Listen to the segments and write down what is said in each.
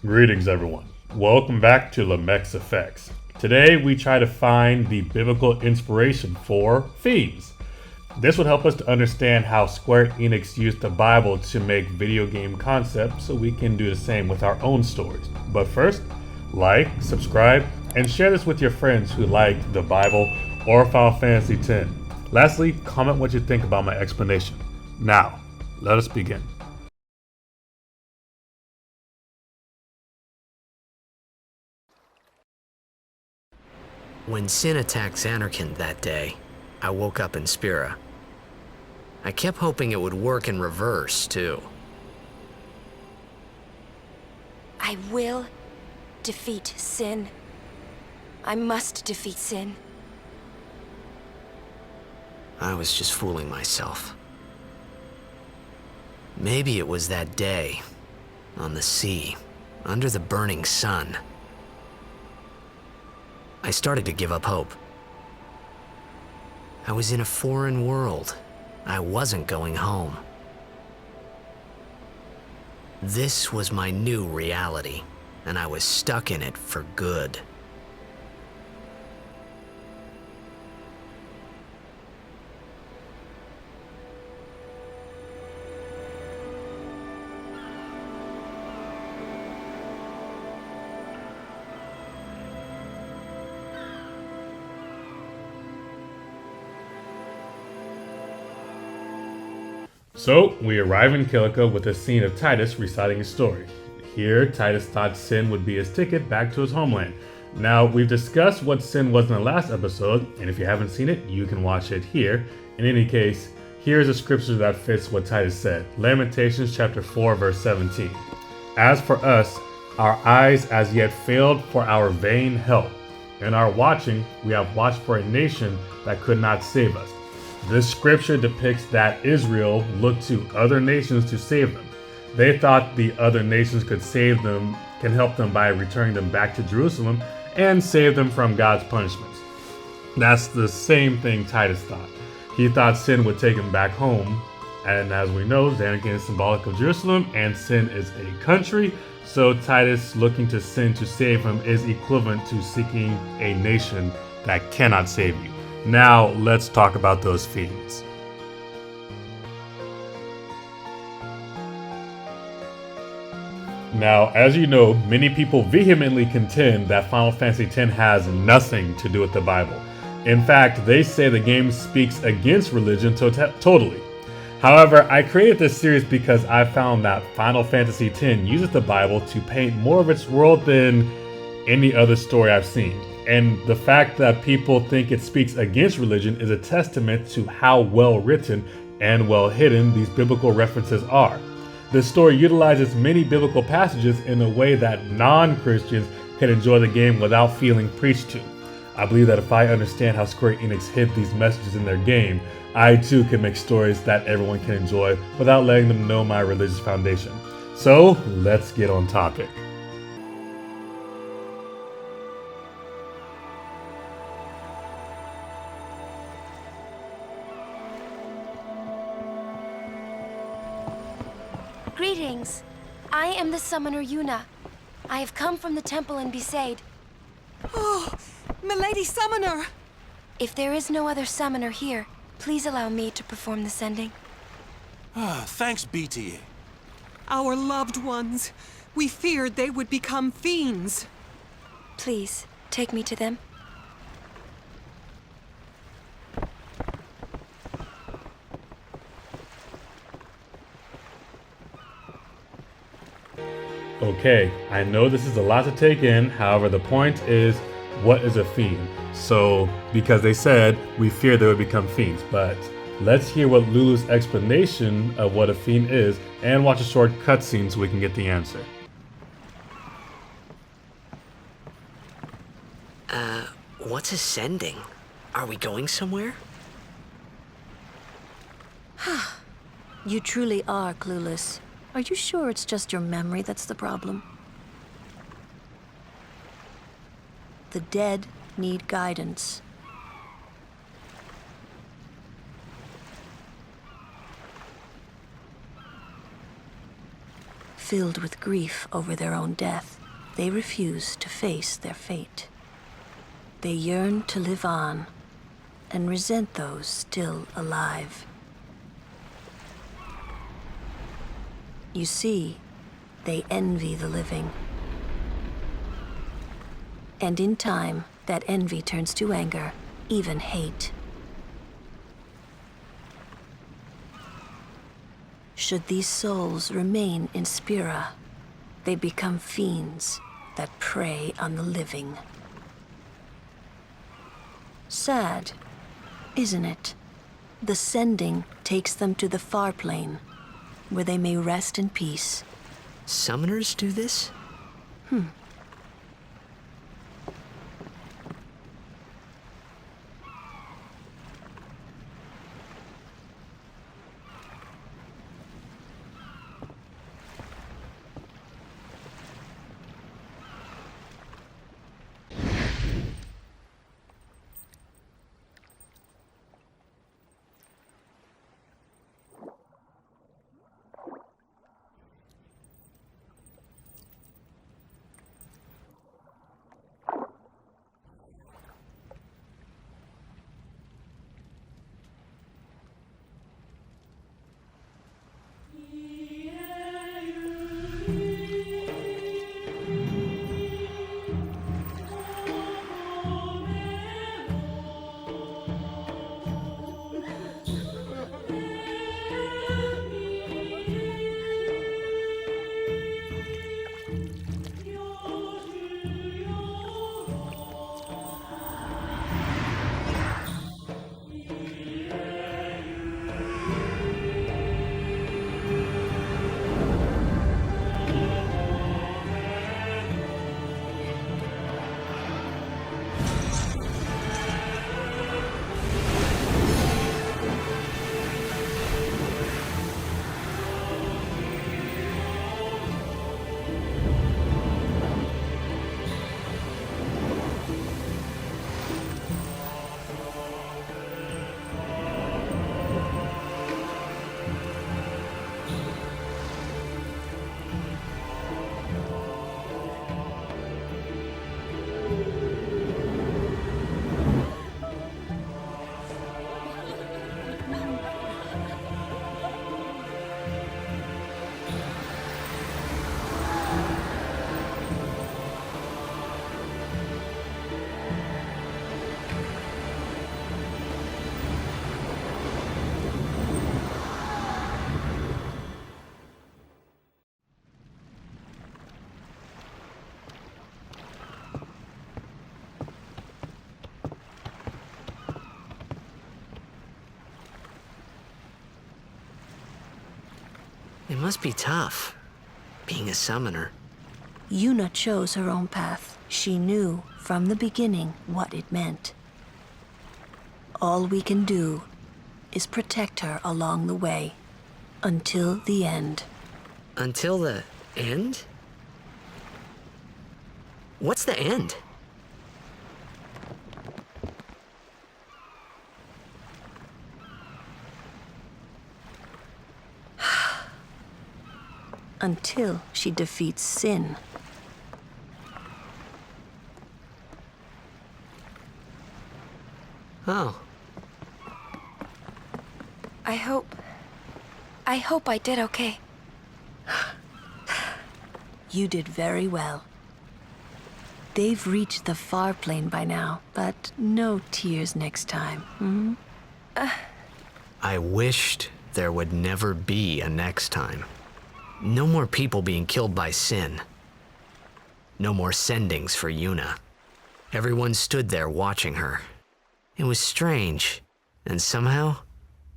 Greetings, everyone. Welcome back to Lamech's Effects. Today, we try to find the biblical inspiration for Fiends. This would help us to understand how Square Enix used the Bible to make video game concepts so we can do the same with our own stories. But first, like, subscribe, and share this with your friends who like the Bible or Final Fantasy X. Lastly, comment what you think about my explanation. Now, let us begin. When Sin attacked Xanarkand that day, I woke up in Spira. I kept hoping it would work in reverse, too. I will defeat Sin. I must defeat Sin. I was just fooling myself. Maybe it was that day, on the sea, under the burning sun. I started to give up hope. I was in a foreign world. I wasn't going home. This was my new reality, and I was stuck in it for good. So, we arrive in Kilika with a scene of Titus reciting his story. Here, Titus thought Sin would be his ticket back to his homeland. Now, we've discussed what Sin was in the last episode, and if you haven't seen it, you can watch it here. In any case, here's a scripture that fits what Titus said. Lamentations chapter 4, verse 17. As for us, our eyes as yet failed for our vain help. In our watching, we have watched for a nation that could not save us. This scripture depicts that Israel looked to other nations to save them. They thought the other nations could save them, can help them by returning them back to Jerusalem and save them from God's punishments. That's the same thing Titus thought. He thought Sin would take him back home. And as we know, Xanarkand is symbolic of Jerusalem and Sin is a country. So Titus looking to Sin to save him is equivalent to seeking a nation that cannot save you. Now, let's talk about those fiends. Now, as you know, many people vehemently contend that Final Fantasy X has nothing to do with the Bible. In fact, they say the game speaks against religion totally. However, I created this series because I found that Final Fantasy X uses the Bible to paint more of its world than any other story I've seen. And the fact that people think it speaks against religion is a testament to how well written and well hidden these biblical references are. The story utilizes many biblical passages in a way that non-Christians can enjoy the game without feeling preached to. I believe that if I understand how Square Enix hid these messages in their game, I too can make stories that everyone can enjoy without letting them know my religious foundation. So, let's get on topic. Greetings. I am the summoner Yuna. I have come from the temple in Besaid. Oh, Milady Summoner! If there is no other summoner here, please allow me to perform the sending. Thanks, BTA. Our loved ones. We feared they would become fiends. Please, take me to them. Okay, I know this is a lot to take in, however the point is, what is a fiend? So, because they said, we fear they would become fiends, but let's hear what Lulu's explanation of what a fiend is, and watch a short cutscene so we can get the answer. What's ascending? Are we going somewhere? You truly are clueless. Are you sure it's just your memory that's the problem? The dead need guidance. filled with grief over their own death, they refuse to face their fate. They yearn to live on and resent those still alive. You see, they envy the living. And in time, that envy turns to anger, even hate. Should these souls remain in Spira, they become fiends that prey on the living. Sad, isn't it? The sending takes them to the far plane, where they may rest in peace. Summoners do this? It must be tough, being a summoner. Yuna chose her own path. She knew from the beginning what it meant. All we can do is protect her along the way, until the end. Until the end? What's the end? Until she defeats sin. Oh. I hope I did okay. You did very well. They've reached the far plane by now, but no tears next time. I wished there would never be a next time. No more people being killed by sin. No more sendings for Yuna. Everyone stood there watching her. It was strange, and somehow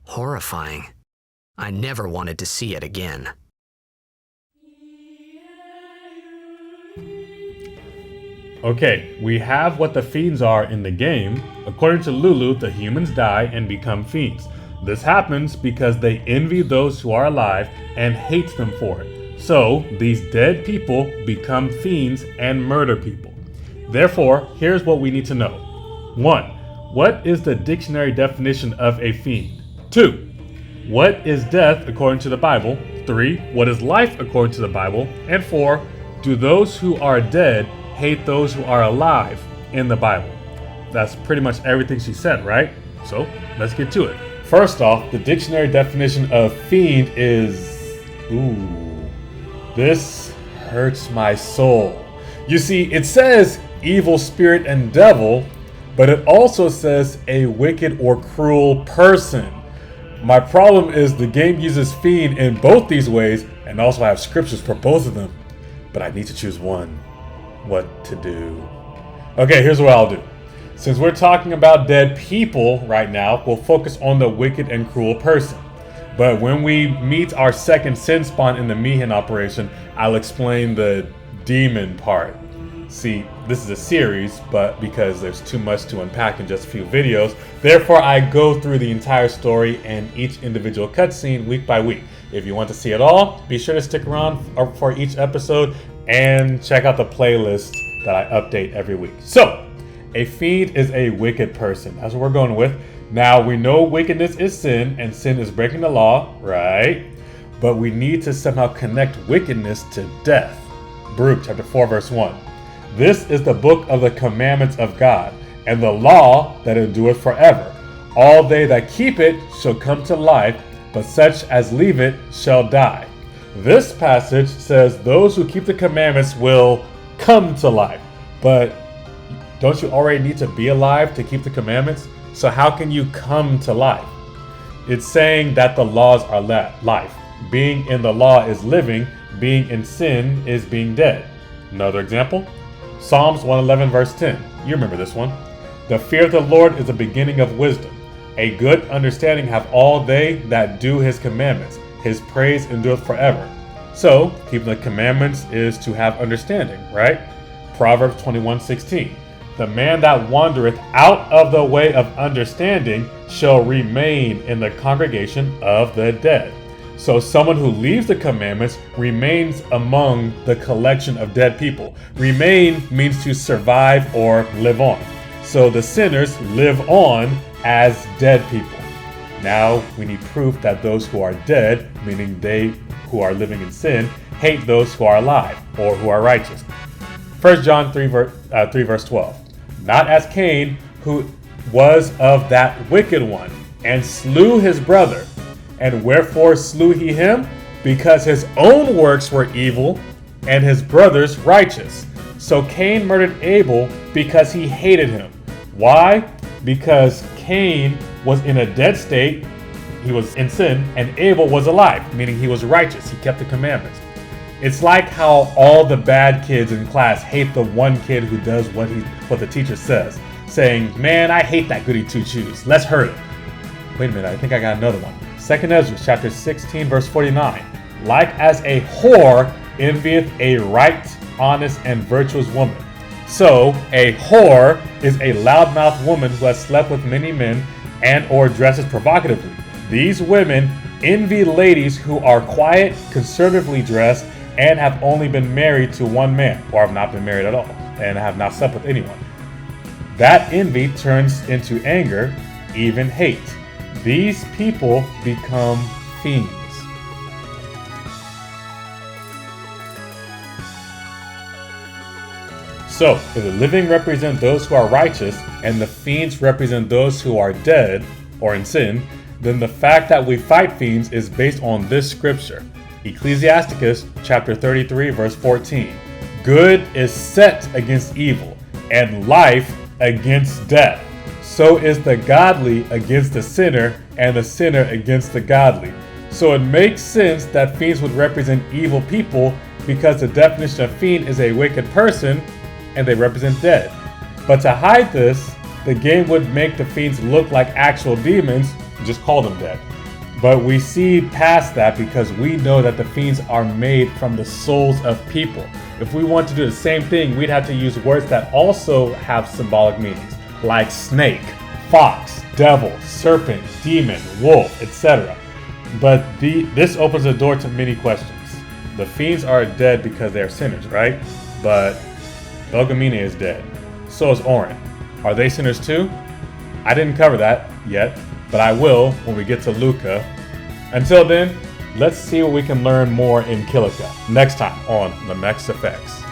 horrifying. I never wanted to see it again. Okay, we have what the fiends are in the game. According to Lulu, the humans die and become fiends. This happens because they envy those who are alive and hate them for it. So, these dead people become fiends and murder people. Therefore, here's what we need to know. 1. What is the dictionary definition of a fiend? 2. What is death according to the Bible? 3. What is life according to the Bible? And 4. Do those who are dead hate those who are alive in the Bible? That's pretty much everything she said, right? So let's get to it. First off, the dictionary definition of fiend is... Ooh, this hurts my soul. You see, it says evil spirit and devil, but it also says a wicked or cruel person. My problem is the game uses fiend in both these ways, and also I have scriptures for both of them, but I need to choose one. What to do? Okay, here's what I'll do. Since we're talking about dead people right now, we'll focus on the wicked and cruel person. But when we meet our second sin spawn in the Mihin operation, I'll explain the demon part. See, this is a series, but because there's too much to unpack in just a few videos, therefore I go through the entire story and each individual cutscene week by week. If you want to see it all, be sure to stick around for each episode and check out the playlist that I update every week. So, a fiend is a wicked person. That's what we're going with. Now, we know wickedness is sin, and sin is breaking the law, right? But we need to somehow connect wickedness to death. Baruch chapter 4, verse 1. This is the book of the commandments of God, and the law that endureth forever. All they that keep it shall come to life, but such as leave it shall die. This passage says those who keep the commandments will come to life. But don't you already need to be alive to keep the commandments? So how can you come to life? It's saying that the laws are life. Being in the law is living. Being in sin is being dead. Another example, Psalms 111 verse 10. You remember this one. The fear of the Lord is the beginning of wisdom. A good understanding have all they that do his commandments. His praise endureth forever. So, keeping the commandments is to have understanding, right? Proverbs 21:16. The man that wandereth out of the way of understanding shall remain in the congregation of the dead. So someone who leaves the commandments remains among the collection of dead people. Remain means to survive or live on. So the sinners live on as dead people. Now we need proof that those who are dead, meaning they who are living in sin, hate those who are alive or who are righteous. 1 John 3 verse 12. Not as Cain, who was of that wicked one, and slew his brother. And wherefore slew he him? Because his own works were evil, and his brother's righteous. So Cain murdered Abel because he hated him. Why? Because Cain was in a dead state, he was in sin, and Abel was alive, meaning he was righteous, he kept the commandments. It's like how all the bad kids in class hate the one kid who does what the teacher says, saying, man, I hate that goody two-shoes, let's hurt him. Wait a minute, I think I got another one. 2 Ezra chapter 16 verse 49. Like as a whore envieth a right, honest, and virtuous woman. So, a whore is a loudmouthed woman who has slept with many men and or dresses provocatively. These women envy ladies who are quiet, conservatively dressed, and have only been married to one man, or have not been married at all, and have not slept with anyone. That envy turns into anger, even hate. These people become fiends. So, if the living represent those who are righteous, and the fiends represent those who are dead, or in sin, then the fact that we fight fiends is based on this scripture. Ecclesiasticus chapter 33 verse 14. Good is set against evil, and life against death. So is the godly against the sinner, and the sinner against the godly. So it makes sense that fiends would represent evil people, because the definition of fiend is a wicked person, and they represent dead. But to hide this, the game would make the fiends look like actual demons, and just call them dead. But we see past that because we know that the fiends are made from the souls of people. If we want to do the same thing, we'd have to use words that also have symbolic meanings, like snake, fox, devil, serpent, demon, wolf, etc. But this opens the door to many questions. The fiends are dead because they are sinners, right? But Belgamine is dead. So is Orin. Are they sinners too? I didn't cover that yet, but I will when we get to Luca. Until then, Let's see what we can learn more in Kilika next time on Lamech's Effects.